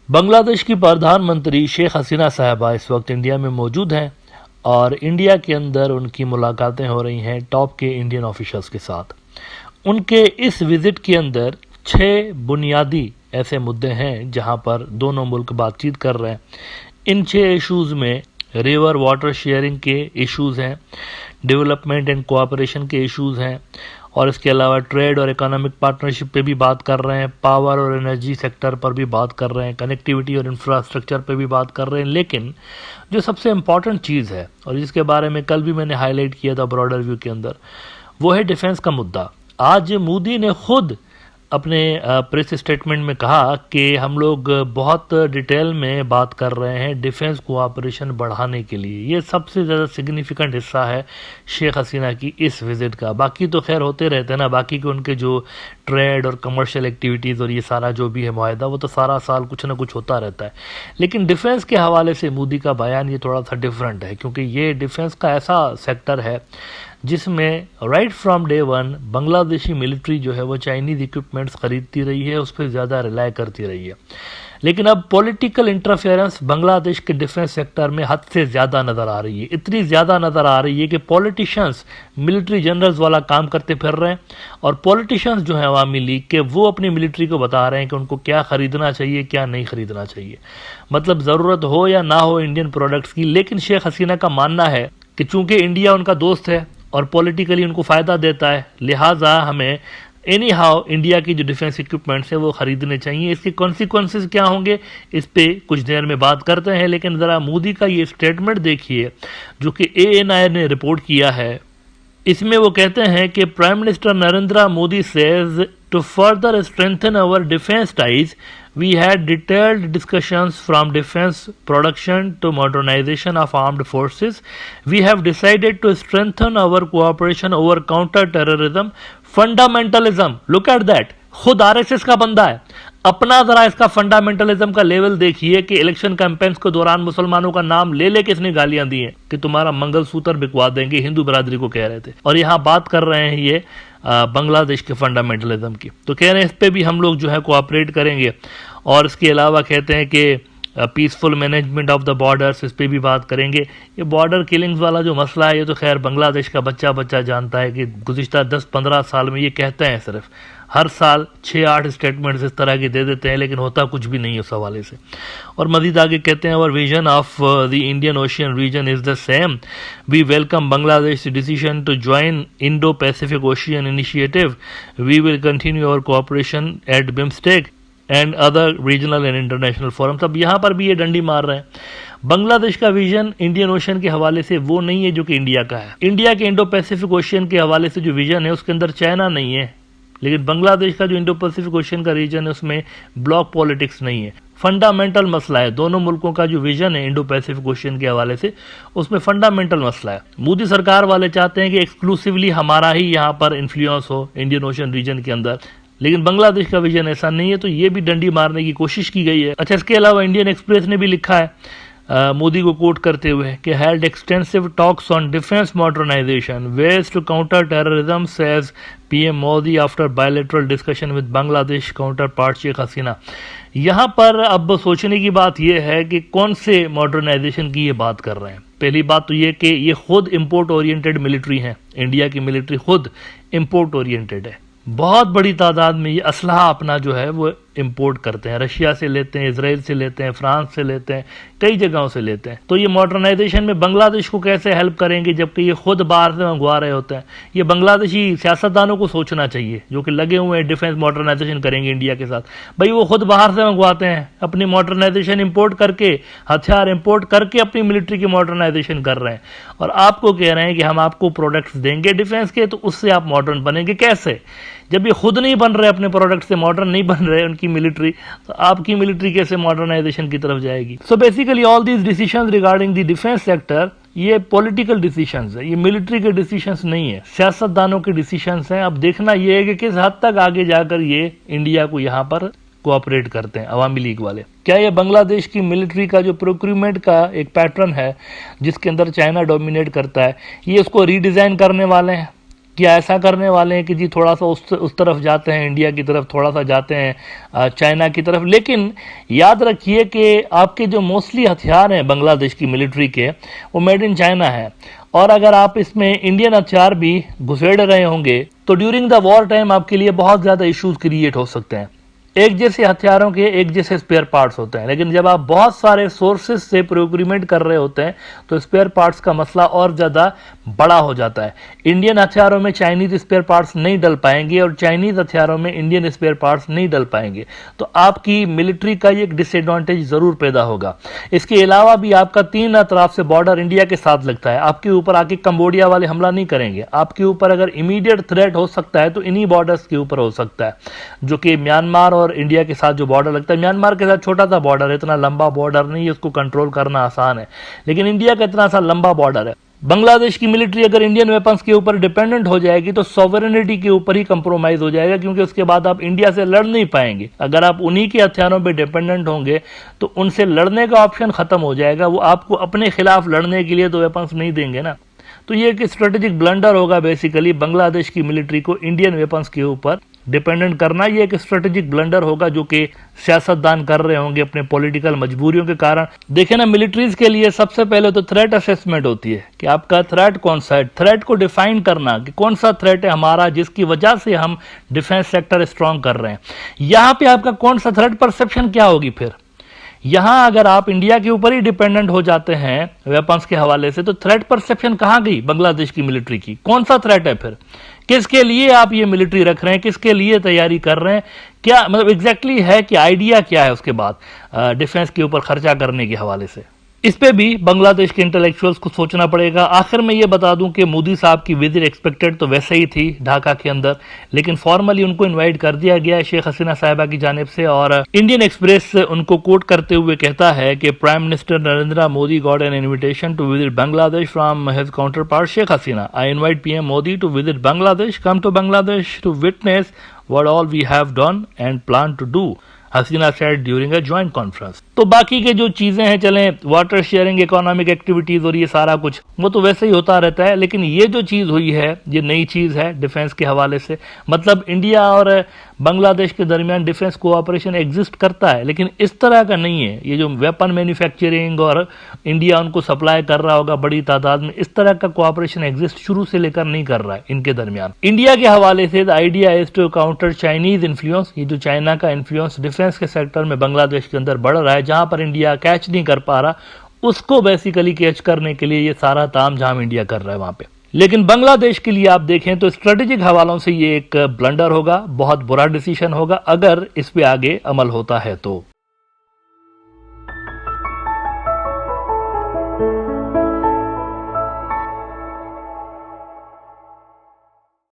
बांग्लादेश की प्रधानमंत्री शेख हसीना साहबा इस वक्त इंडिया में मौजूद हैं और इंडिया के अंदर उनकी मुलाकातें हो रही हैं टॉप के इंडियन ऑफिशल्स के साथ। उनके इस विज़िट के अंदर 6 बुनियादी ऐसे मुद्दे हैं जहां पर दोनों मुल्क बातचीत कर रहे हैं। इन 6 इश्यूज़ में रिवर वाटर शेयरिंग के इश्यूज़ हैं, डेवलपमेंट एंड कोऑपरेशन के इश्यूज़ हैं और इसके अलावा ट्रेड और इकोनॉमिक पार्टनरशिप पे भी बात कर रहे हैं, पावर और एनर्जी सेक्टर पर भी बात कर रहे हैं, कनेक्टिविटी और इंफ्रास्ट्रक्चर पे भी बात कर रहे हैं। लेकिन जो सबसे इम्पॉर्टेंट चीज़ है और जिसके बारे में कल भी मैंने हाईलाइट किया था ब्रॉडर व्यू के अंदर, वो है डिफेंस का मुद्दा। आज मोदी ने खुद अपने प्रेस स्टेटमेंट में कहा कि हम लोग बहुत डिटेल में बात कर रहे हैं डिफेंस कोऑपरेशन बढ़ाने के लिए। ये सबसे ज़्यादा सिग्निफिकेंट हिस्सा है शेख हसीना की इस विज़िट का। बाकी तो खैर होते रहते हैं ना, बाकी के उनके जो ट्रेड और कमर्शियल एक्टिविटीज़ और ये सारा जो भी है मुआहदा, वो तो सारा साल कुछ ना कुछ होता रहता है। लेकिन डिफेंस के हवाले से मोदी का बयान ये थोड़ा सा डिफरेंट है, क्योंकि ये डिफेंस का ऐसा सेक्टर है जिसमें right from day one Bangladeshi military जो है वो चाइनीज़ इक्विपमेंट्स खरीदती रही है, उस पर ज़्यादा रिलाय करती रही है। लेकिन अब पॉलिटिकल इंटरफेरेंस बांग्लादेश के डिफेंस सेक्टर में हद से ज़्यादा नज़र आ रही है। इतनी ज़्यादा नज़र आ रही है कि पॉलिटिशियंस मिलिट्री जनरल्स वाला काम करते फिर रहे हैं और पॉलिटिशियंस जो हैं अवामी लीग के, वो अपनी मिलिट्री को बता रहे हैं कि उनको क्या ख़रीदना चाहिए, क्या नहीं ख़रीदना चाहिए। मतलब ज़रूरत हो या ना हो इंडियन प्रोडक्ट्स की। लेकिन शेख हसीना का मानना है कि चूँकि इंडिया उनका दोस्त है और पॉलिटिकली उनको फ़ायदा देता है, लिहाजा हमें एनी हाउ इंडिया की जो डिफेंस इक्विपमेंट्स हैं वो ख़रीदने चाहिए। इसके कॉन्सिक्वेंसेस क्या होंगे, इस पे कुछ देर में बात करते हैं। लेकिन ज़रा मोदी का ये स्टेटमेंट देखिए जो कि ANI ने रिपोर्ट किया है। इसमें वो कहते हैं कि prime minister Narendra Modi says to further strengthen our defence ties we had detailed discussions from defense production to modernization of armed forces. We have decided to strengthen our cooperation over counter-terrorism, fundamentalism. Look at that. खुद RSS का बंदा है। अपना जरा इसका fundamentalism का level देखिए कि इलेक्शन कैंपेन्स के दौरान मुसलमानों का नाम ले लेके इसने गालियां दी हैं कि तुम्हारा मंगलसूत्र बिकवा देंगे, हिंदू बरादरी को कह रहे थे। और यहाँ बात कर रहे हैं ये बांग्लादेश के फंडामेंटलिज्म की। तो कह रहे हैं इस पे भी हम लोग जो है कोऑपरेट करेंगे। और इसके अलावा कहते हैं कि peaceful management of the borders, इस पर भी बात करेंगे। ये बॉर्डर किलिंग्स वाला जो मसला है, ये तो खैर बांग्लादेश का बच्चा बच्चा जानता है कि गुज़िश्ता 10-15 साल में ये कहते हैं, सिर्फ हर साल 6-8 स्टेटमेंट्स इस तरह के दे देते हैं, लेकिन होता कुछ भी नहीं उस हवाले से। और मजीद आगे कहते हैं और vision of the Indian ocean region is the same. We welcome Bangladesh decision to join Indo Pacific ocean initiative. We will continue our cooperation at BIMSTEC and other regional and international forums. अब यहाँ पर भी ये डंडी मार रहे हैं। बांग्लादेश का विजन इंडियन ओशन के हवाले से वो नहीं है जो कि इंडिया का है। इंडिया के इंडो पैसिफिक ओशियन के हवाले से जो विजन है उसके अंदर चाइना नहीं है, लेकिन बांग्लादेश का जो इंडो पैसिफिक ओशियन का रीजन है उसमें ब्लॉक पॉलिटिक्स नहीं है। फंडामेंटल मसला है। दोनों मुल्कों का जो विजन है इंडो पैसिफिक ओशियन के हवाले से, उसमें फंडामेंटल मसला है। मोदी सरकार वाले चाहते हैं कि एक्सक्लूसिवली हमारा ही यहाँ पर इन्फ्लुएंस हो इंडियन ओशन रीजन के अंदर, लेकिन बांग्लादेश का विजन ऐसा नहीं है। तो ये भी डंडी मारने की कोशिश की गई है। अच्छा, इसके अलावा इंडियन एक्सप्रेस ने भी लिखा है मोदी को कोट करते हुए कि held extensive talks on defence modernisation, ways to counter terrorism, says PM Modi after bilateral discussion with Bangladesh counterpart Sheikh Hasina. यहाँ पर अब सोचने की बात यह है कि कौन से मॉडर्नाइजेशन की ये बात कर रहे हैं। पहली बात तो ये कि ये खुद इम्पोर्ट ओरिएंटेड मिलिट्री हैं। इंडिया की मिलिट्री खुद इम्पोर्ट ओरिएंटेड है। बहुत बड़ी तादाद में ये असलहा अपना जो है वो इंपोर्ट करते हैं, रशिया से लेते हैं, इसराइल से लेते हैं, फ्रांस से लेते हैं, कई जगहों से लेते हैं। तो ये मॉडर्नाइजेशन में बांग्लादेश को कैसे हेल्प करेंगे जबकि ये खुद बाहर से मंगवा रहे होते हैं। ये बांग्लादेशी सियासतदानों को सोचना चाहिए जो कि लगे हुए हैं डिफेंस मॉडर्नाइजेशन करेंगे इंडिया के साथ। भाई वो खुद बाहर से मंगवाते हैं, अपनी मॉडर्नाइजेशन इंपोर्ट करके, हथियार इंपोर्ट करके अपनी मिलिट्री की मॉडर्नाइजेशन कर रहे हैं और आपको कह रहे हैं कि हम आपको प्रोडक्ट्स देंगे डिफेंस के, तो उससे आप मॉडर्न बनेंगे कैसे? जब ये खुद नहीं बन रहे, अपने प्रोडक्ट से मॉडर्न नहीं बन रहे उनकी मिलिट्री, तो आपकी मिलिट्री कैसे मॉडर्नाइजेशन की तरफ जाएगी? So basically all these decisions regarding the defence sector ये पॉलिटिकल डिसीजंस है, ये मिलिट्री के डिसीजंस नहीं है, सियासतदानों के डिसीजंस हैं। अब देखना ये है कि किस हद तक आगे जाकर ये इंडिया को यहाँ पर कोऑपरेट करते हैं अवामी लीग वाले। क्या ये बांग्लादेश की मिलिट्री का जो प्रोक्यूरमेंट का एक पैटर्न है जिसके अंदर चाइना डोमिनेट करता है, ये उसको रीडिज़ाइन करने वाले हैं? क्या ऐसा करने वाले हैं कि जी थोड़ा सा उस तरफ जाते हैं, इंडिया की तरफ थोड़ा सा जाते हैं, चाइना की तरफ? लेकिन याद रखिए कि आपके जो मोस्टली हथियार हैं बांग्लादेश की मिलिट्री के, वो मेड इन चाइना है। और अगर आप इसमें इंडियन हथियार भी घुसेड़ रहे होंगे तो ड्यूरिंग द वॉर टाइम आपके लिए बहुत ज़्यादा इश्यूज क्रिएट हो सकते हैं। एक जैसे हथियारों के एक जैसे स्पेयर पार्ट्स होते हैं, लेकिन जब आप बहुत सारे सोर्सेज से प्रोक्यूरमेंट कर रहे होते हैं तो स्पेयर पार्ट्स का मसला और ज़्यादा बड़ा हो जाता है। इंडियन हथियारों में चाइनीज स्पेयर पार्ट्स नहीं डल पाएंगे और चाइनीज हथियारों में इंडियन स्पेयर पार्ट्स नहीं डल पाएंगे, तो आपकी मिलिट्री का एक डिसएडवांटेज ज़रूर पैदा होगा। इसके अलावा भी आपका 3 अतराफ से बॉर्डर इंडिया के साथ लगता है, आपके ऊपर आके कंबोडिया वाले हमला नहीं करेंगे। आपके ऊपर अगर इमीडिएट थ्रेट हो सकता है तो इन्हीं बॉर्डर्स के ऊपर हो सकता है, जो कि म्यांमार और इंडिया के साथ जो बॉर्डर लगता है। म्यांमार के साथ छोटा सा बॉर्डर है, इतना लंबा बॉर्डर नहीं है, उसको कंट्रोल करना आसान है, लेकिन इंडिया का इतना सा लंबा बॉर्डर है। बांग्लादेश की मिलिट्री अगर इंडियन वेपन्स के ऊपर डिपेंडेंट हो जाएगी तो सॉवरेनिटी के ऊपर ही कंप्रोमाइज हो जाएगा, क्योंकि उसके बाद आप इंडिया से लड़ नहीं पाएंगे। अगर आप उन्हीं के हथियारों पे डिपेंडेंट होंगे तो उनसे लड़ने का ऑप्शन खत्म हो जाएगा, वो आपको अपने खिलाफ लड़ने के लिए तो वेपन्स नहीं देंगे ना। तो ये एक स्ट्रेटेजिक ब्लंडर होगा बेसिकली बांग्लादेश की मिलिट्री को इंडियन वेपन्स के ऊपर डिपेंडेंट करना। ये एक स्ट्रेटेजिक ब्लंडर होगा जो कि सियासतदान कर रहे होंगे अपने पॉलिटिकल मजबूरियों के कारण। देखिए ना, मिलिट्रीज के लिए सबसे पहले तो थ्रेट असेसमेंट होती है कि आपका थ्रेट कौन सा है। थ्रेट को डिफाइन करना कि कौन सा थ्रेट है हमारा जिसकी वजह से हम डिफेंस सेक्टर स्ट्रांग कर रहे हैं। यहां पे आपका कौन सा थ्रेट परसेप्शन क्या होगी फिर। यहां अगर आप इंडिया के ऊपर ही डिपेंडेंट हो जाते हैं वेपन्स के हवाले से, तो थ्रेट परसेप्शन कहां गई बांग्लादेश की मिलिट्री की? कौन सा थ्रेट है फिर? किसके लिए आप ये मिलिट्री रख रहे हैं, किसके लिए तैयारी कर रहे हैं, क्या मतलब एग्जैक्टली है कि आइडिया क्या है उसके बाद डिफेंस के ऊपर खर्चा करने के हवाले से? इस पे भी बांग्लादेश के इंटेलेक्चुअल्स को सोचना पड़ेगा। आखिर में ये बता दूं कि मोदी साहब की विजिट एक्सपेक्टेड तो वैसे ही थी ढाका के अंदर, लेकिन फॉर्मली उनको इनवाइट कर दिया गया है शेख हसीना साहिबा की जानिब से। और इंडियन एक्सप्रेस उनको कोट करते हुए कहता है कि prime minister Narendra Modi got an invitation to visit Bangladesh from his counterpart Sheikh Hasina. I invite PM Modi to visit Bangladesh, come to Bangladesh to witness what all we have done and plan to do, Hasina said during a joint conference. तो बाकी के जो चीजें हैं, चलें water sharing, economic activities और ये सारा कुछ, वो तो वैसे ही होता रहता है। लेकिन ये जो चीज हुई है ये नई चीज है डिफेंस के हवाले से। मतलब इंडिया और बांग्लादेश के दरमियान डिफेंस कोऑपरेशन एग्जिस्ट करता है, लेकिन इस तरह का नहीं है। ये जो वेपन मैन्युफैक्चरिंग और इंडिया उनको सप्लाई कर रहा होगा बड़ी तादाद में, इस तरह का कोऑपरेशन एग्जिस्ट शुरू से लेकर नहीं कर रहा है इनके दरमियान। इंडिया के हवाले से the idea is to counter Chinese influence. ये जो चाइना का इन्फ्लुएंस डिफेंस के सेक्टर में बांग्लादेश के अंदर बढ़ रहा है, जहां पर इंडिया कैच नहीं कर पा रहा, उसको बेसिकली कैच करने के लिए ये सारा तामझाम इंडिया कर रहा है वहां पे। लेकिन बांग्लादेश के लिए आप देखें तो स्ट्रेटेजिक हवालों से ये एक ब्लंडर होगा, बहुत बुरा डिसीजन होगा अगर इस पे आगे अमल होता है तो।